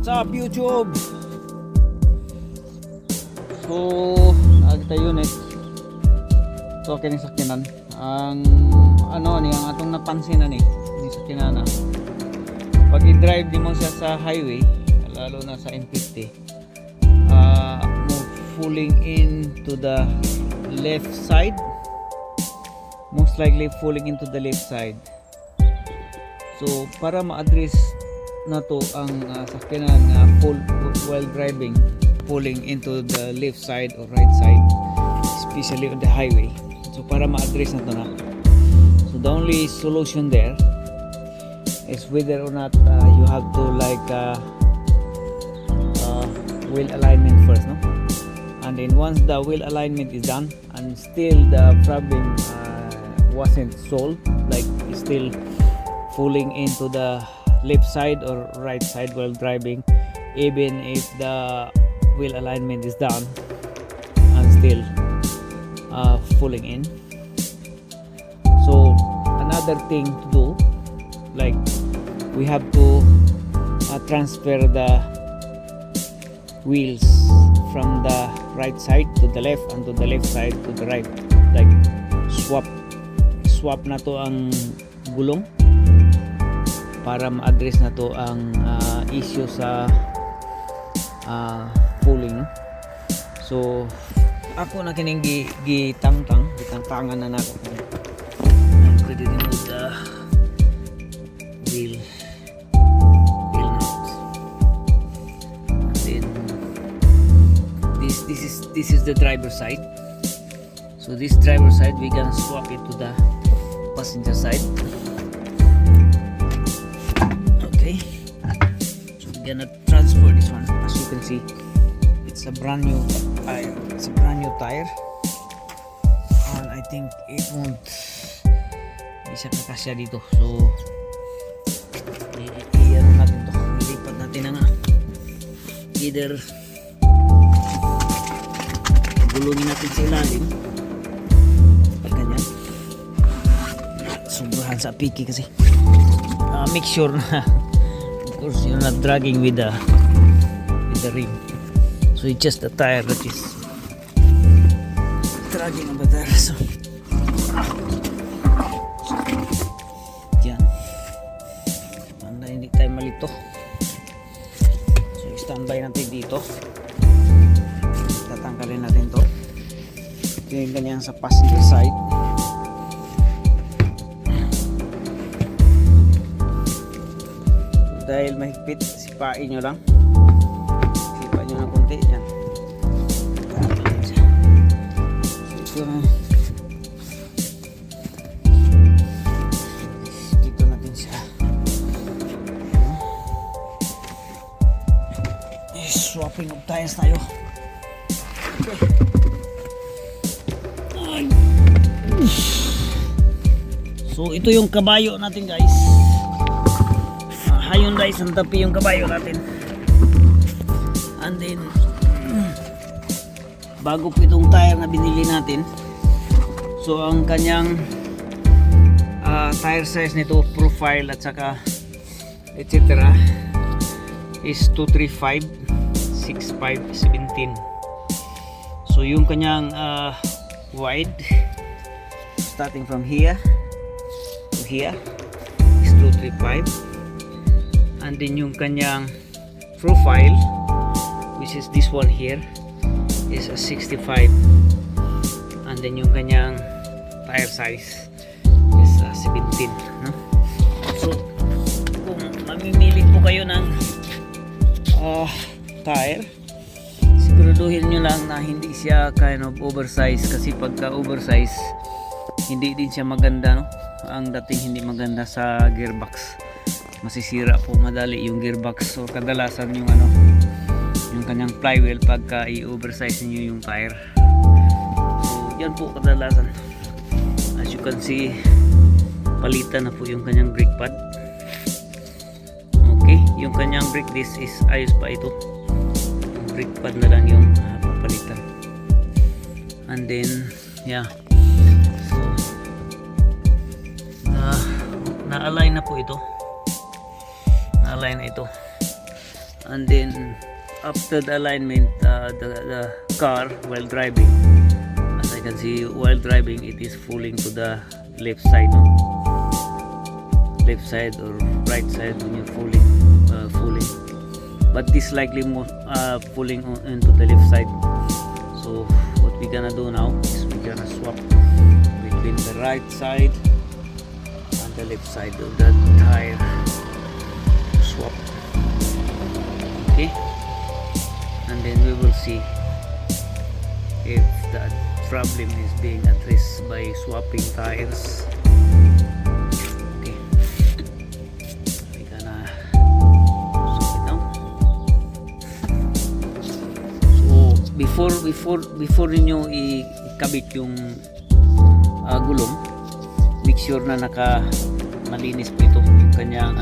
What's up YouTube? So, nakita unit. So, kining sakyanan. Ang ano ni ang atong napansin na ni sakyanan na. Pag i-drive di mo siya sa highway, lalo na sa M50, falling into the left side. Most likely falling into the left side. So, para ma-address na to ang sakyanan while driving pulling into the left side or right side, especially on the highway. So para ma-address na to na, so the only solution there is whether or not you have to like wheel alignment first, no? And then once the wheel alignment is done and still the problem wasn't solved, like it's still falling into the left side or right side while driving, even if the wheel alignment is done and still falling in. So another thing to do, like we have to transfer the wheels from the right side to the left and to the left side to the right, like swap na to ang gulong para ma-address na to ang issue sa pulling, no? So ako na kining gitangtangan na nako. I'm ready to remove the wheel nuts. And then this is the driver side. So this driver side we gonna swap it to the passenger side. So we're gonna transfer this one. As you can see, it's a brand new tire. It's a brand new tire, and I think it won't hindi siya kakasya dito. So i-ano natin to, ilipat natin na nga, either gulungin natin sa ilalim ganyan, sobrahan sa piki kasi make sure na of course you're not dragging with the rim. So it's just the tire that is dragging on the tire. So yan, para hindi tayo malito. So standby natin dito, tatanggalin natin to. Ganyan sa passenger side. Dahil mahigpit, sipain nyo lang. Sipain nyo ng konti. Yan. So, dito natin siya. Swapping of tires tayo. Okay. So ito yung kabayo natin, guys. Hyundai Santa Fe yung kabayo natin. And then bago po itong tire na binili natin. So ang kanyang tire size nito, profile at saka etc. is 235 65 17. So yung kanyang wide starting from here to here is 235. And then yung kanyang profile, which is this one here, is a 65. And then yung kanyang tire size is 17, no? So kung mamimili po kayo ng tire, siguraduhin nyo lang na hindi siya kind of oversize, kasi pagka oversize hindi din siya maganda, no? Ang dating hindi maganda sa gearbox, masisira po madali yung gearbox. So kadalasan yung yung kanyang flywheel pagka i-oversize niyo yung tire. So yan po kadalasan. As you can see, palitan na po yung kanyang brake pad. Okay, yung kanyang brake disc is ayos pa ito. Yung brake pad na lang yung papalitan. And then yeah, so na-align na po ito. Na-align na ito. and then after the alignment, the car while driving, as I can see while driving, it is falling to the left side, no? Left side or right side when you're falling, but this likely more falling into the left side. So what we're gonna do now is we're gonna swap between the right side and the left side of the tire. Swap. Okay, and then we will see if the problem is being addressed by swapping tires. Okay, we're gonna swap it now. So before ninyo ikabit yung gulong, make sure na malinis po ito yung kanyang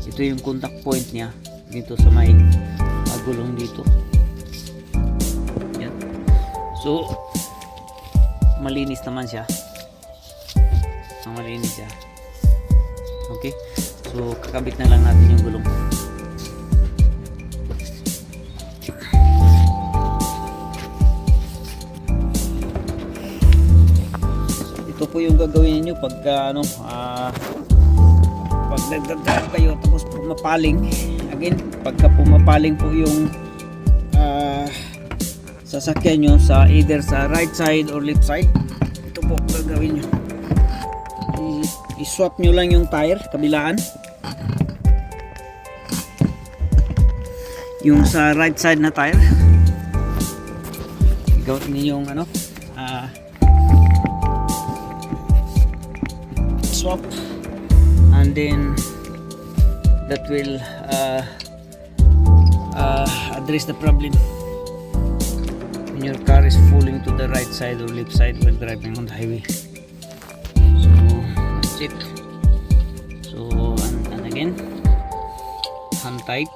ito yung contact point niya dito sa may gulong dito. Yan. So malinis naman siya. Malinis siya. Okay. So kakabit na lang natin yung gulong. So, ito po yung gagawin niyo pagka pag nagdadrive kayo tapos pumapaling. Again, pagka pumapaling po yung sasakyan nyo sa either sa right side or left side, ito po gagawin nyo. I-swap nyo lang yung tire kabilaan, yung sa right side na tire gawin niyo yung swap, and then that will address the problem when your car is falling to the right side or left side while driving on the highway. So that's it. So and again, hand tight,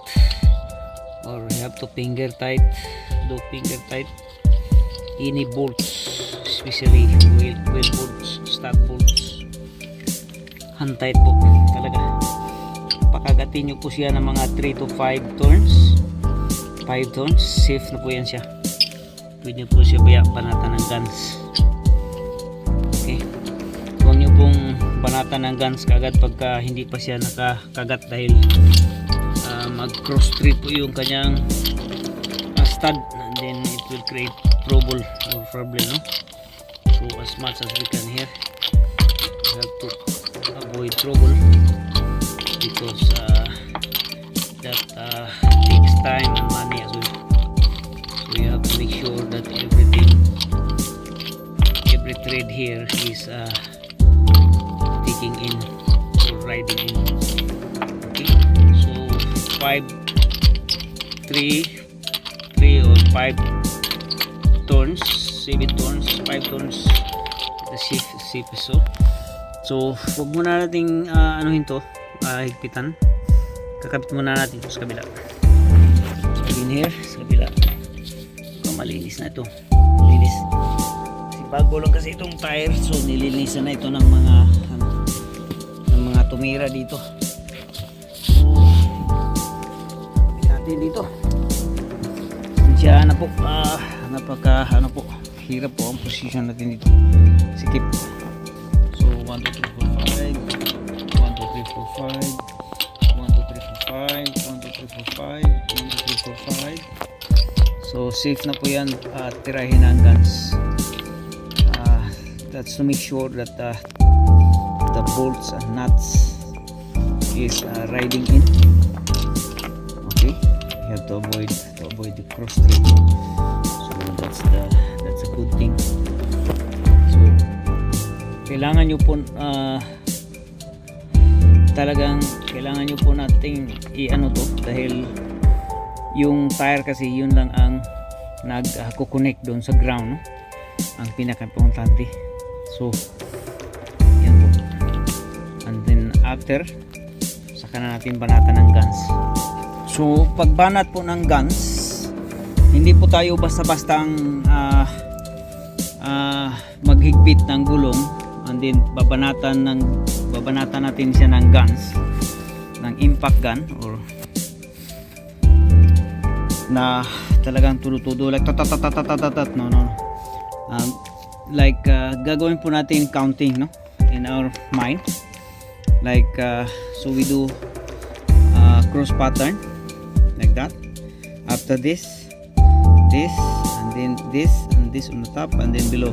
or you have to finger tight, do finger tight any bolts, especially wheel bolts, stud bolts. Hand tight po talaga. Pakagatin nyo po siya ng mga 3 to 5 turns. 5 turns, safe na po yan siya. Pwede po siya banatan ng guns. Okay, huwag nyo pong banatan ng guns kagad pagka hindi pa siya nakakagat, dahil mag cross strip po yung kanyang stud, and then it will create trouble or problem, no? So as much as we can here, we have to avoid trouble, because that takes time and money as well. So you have to make sure that every thread here is taking in or riding in. Okay, so 3 or 5 turns, 7 turns, 5 turns, the safe so huwag muna nating anuhin to, higpitan. Kakabit muna natin ito sa kabila. So in here sa kabila, malinis na ito, malinis kasi bago lang kasi itong tire, so nililinisan na ito ng mga tumira dito. So kabit natin dito. Siya na po, napaka hirap po ang position natin dito. Sikip. So 1, 2, 3, 4, 5, 1, 2, 3, 4, 5, 1, 2, 3, 4, 5, 1, 2, 3, 4, 5. So safe na po yan, tirahin ang guns. That's to make sure that the bolts and nuts is riding in. Okay, you have to avoid the cross strip. So that's a good thing. So kailangan nyo po talagang kailangan nyo po nating i-ano to, dahil yung tire kasi yun lang ang nag-connect doon sa ground, no? Ang pinaka-importante. So yan po, and then after saka na natin banatan ng guns. So pagbanat po ng guns, hindi po tayo basta-bastang maghigpit ng gulong and then babanatan natin siya ng guns, ng impact gun, or na talagang tulo-tulo, like tatatatatat, no. Like gagawin po natin counting, no, in our mind, like so we do cross pattern like that. After this and then this and this on the top and then below,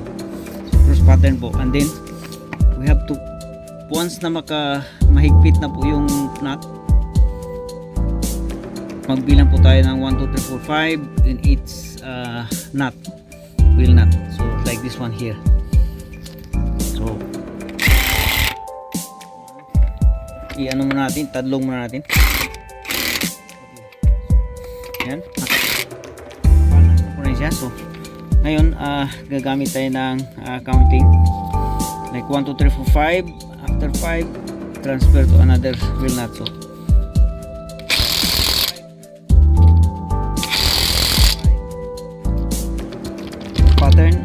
so cross pattern po. And then we have to, once na mahigpit na po yung nut, magbilang po tayo ng 1, 2, 3, 4, 5 in each nut, wheel nut. So like this one here. So i-ano muna natin, tadlong muna natin. Yan. Paano po rin siya. So ngayon gagamit tayo ng counting like 1, 2, 3, 4, 5. After 5, transfer to another wheel nut. So pattern.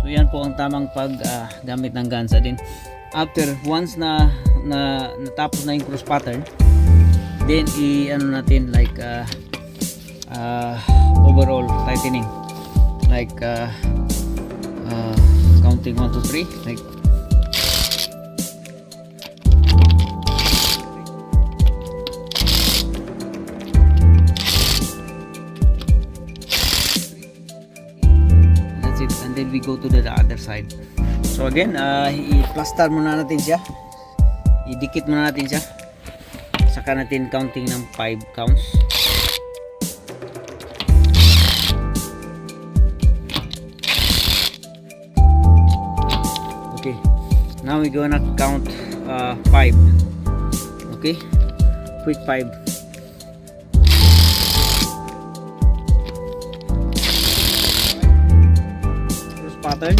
So yan po ang tamang paggamit ng gansa din. After once na natapos na yung cross pattern, then i-ano natin like overall tightening, like counting 1, 2, 3, like that's it. And then we go to the other side. So again, i-plaster muna natin siya, idikit muna natin siya, saka natin counting ng 5 counts. Okay, now we're gonna count 5. Okay, quick 5. Cross pattern.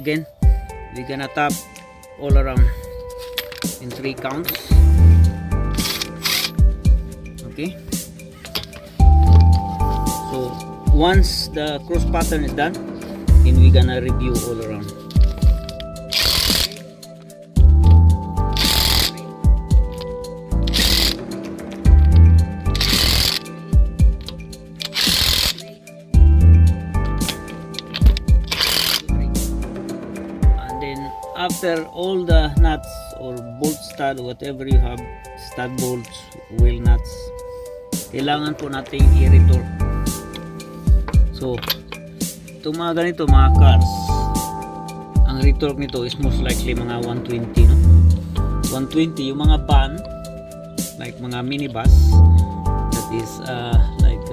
Again, we're gonna tap all around in 3 counts. Okay, so once the cross pattern is done, then we're gonna review all around. After all the nuts or bolt stud, whatever you have, stud bolts, wheel nuts, kailangan po nating i-retorque. So itong mga ganito, mga cars, ang retorque nito is most likely mga 120, no? 120. Yung mga van, like mga minibus, that is like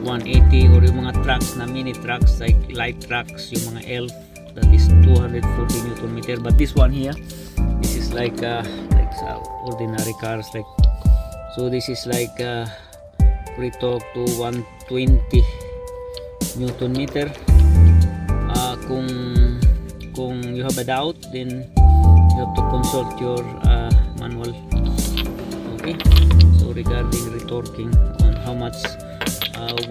180, or yung mga trucks na mini trucks, like light trucks, yung mga elf, that is 240 Newton meter. But this one here, this is like ordinary cars, like, so this is like retorque to 120 Newton meter. Kung you have a doubt, then you have to consult your manual. Okay, so regarding retorquing, on how much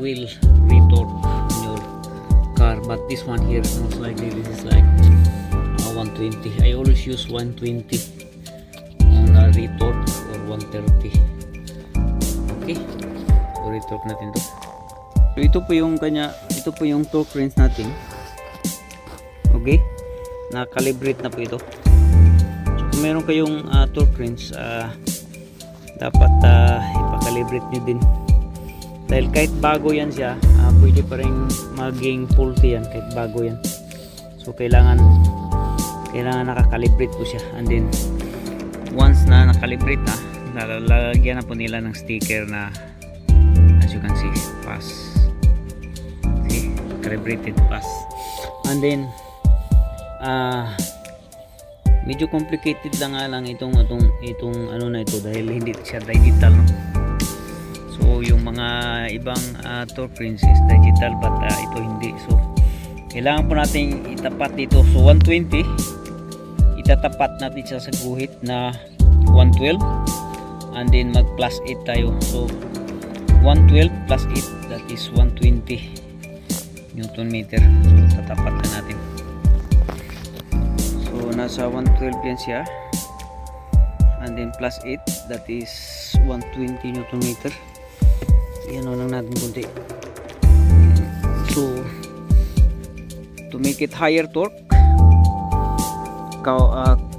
will retorque on your car, but this one here is most likely this is like 120. I always use 120 on a retorque, or 130. Okay, so retorque natin to. So ito po yung torque wrench natin. Okay, na-calibrate na po ito. So kung meron kayong torque wrench, dapat ipakalibrate nyo din, dahil kahit bago yan siya, pwede pa rin maging faulty yan kahit bago yan. So kailangan nakakalibrate po siya. And then once na nakalibrate na, lalagyan na po nila ng sticker na, as you can see, pass. See, calibrated pass. And then medyo complicated lang itong ano na ito, dahil hindi siya digital, no? So yung mga ibang torque wrench is digital, but ito hindi. So kailangan po natin itapat dito. So 120, itatapat natin siya sa guhit na 112. and then mag plus 8 tayo. So 112 plus 8, that is 120 Newton meter. So tatapat na natin. So nasa 112 yan siya, and then plus 8, that is 120 Newton meter. Yan lang natin kunti. So to make it higher torque,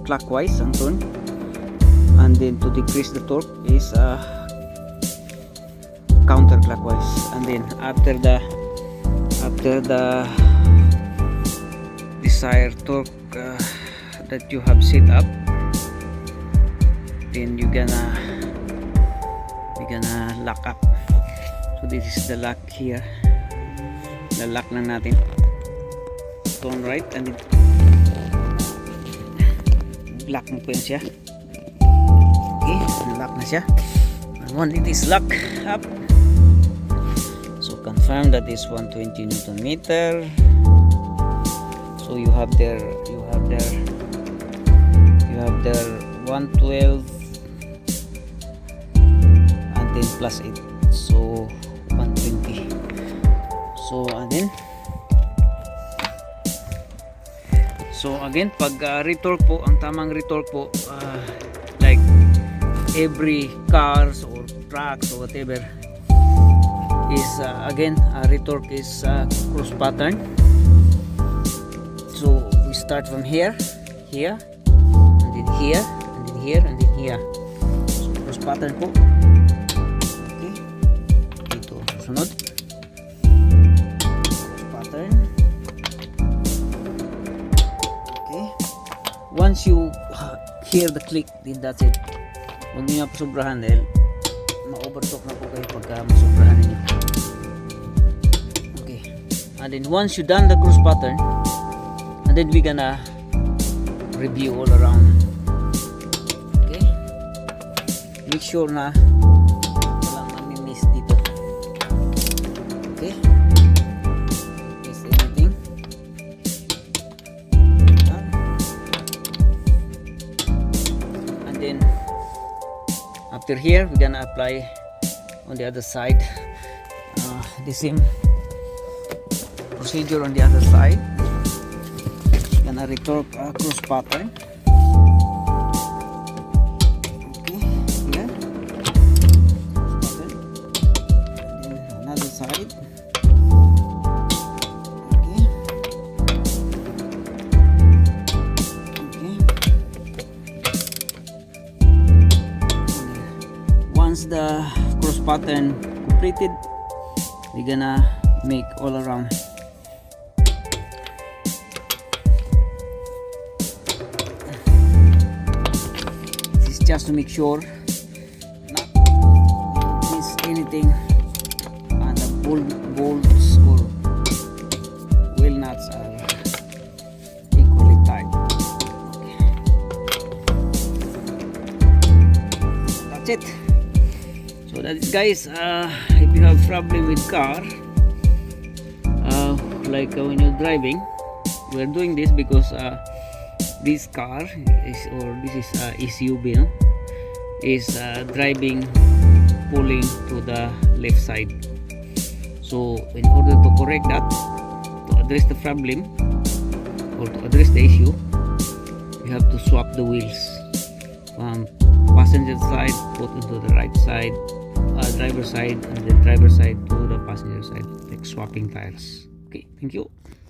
clockwise ang turn, and then to decrease the torque is counterclockwise. And then after the desired torque that you have set up, then you're gonna lock up. So this is the lock here. Lalak na natin. Turn right, and then lock mo po yan siya. Okay, lock na siya. And when it is locked up, so confirm that is 120 Newton meter. So you have there 112 and then plus 8, so 120. So again pag retorque po, ang tamang retorque po, like every cars or trucks or whatever, is again retorque is cross pattern. So we start from here, and then here, and then here, and then here. So cross pattern po. Okay, dito susunod cross pattern. Okay, once you hear the click, then that's it. Huwag nyo na pasobrahan dahil ma-overtalk na po kayo pagka masobrahan ninyo. Okay, and then once you done the cross pattern, and then we gonna review all around. Okay, make sure na walang mami-miss dito. Okay, miss anything. And then after here we're gonna apply on the other side the same procedure on the other side. Gonna retorque cross pattern. Okay, here cross pattern, and then another side. Okay, once the cross pattern completed, we're gonna make all around. This is just to make sure not miss anything, and the bolts or wheel nuts are equally tight. That's it. So that is, guys, if you have problem with car, like when you're driving, we're doing this because this car is, or this is SUV, no? Is driving, pulling to the left side. So in order to correct that, to address the problem or to address the issue, you have to swap the wheels. Passenger side put into the right side, driver side, and then driver side to the passenger side, like swapping tires. Okay, thank you.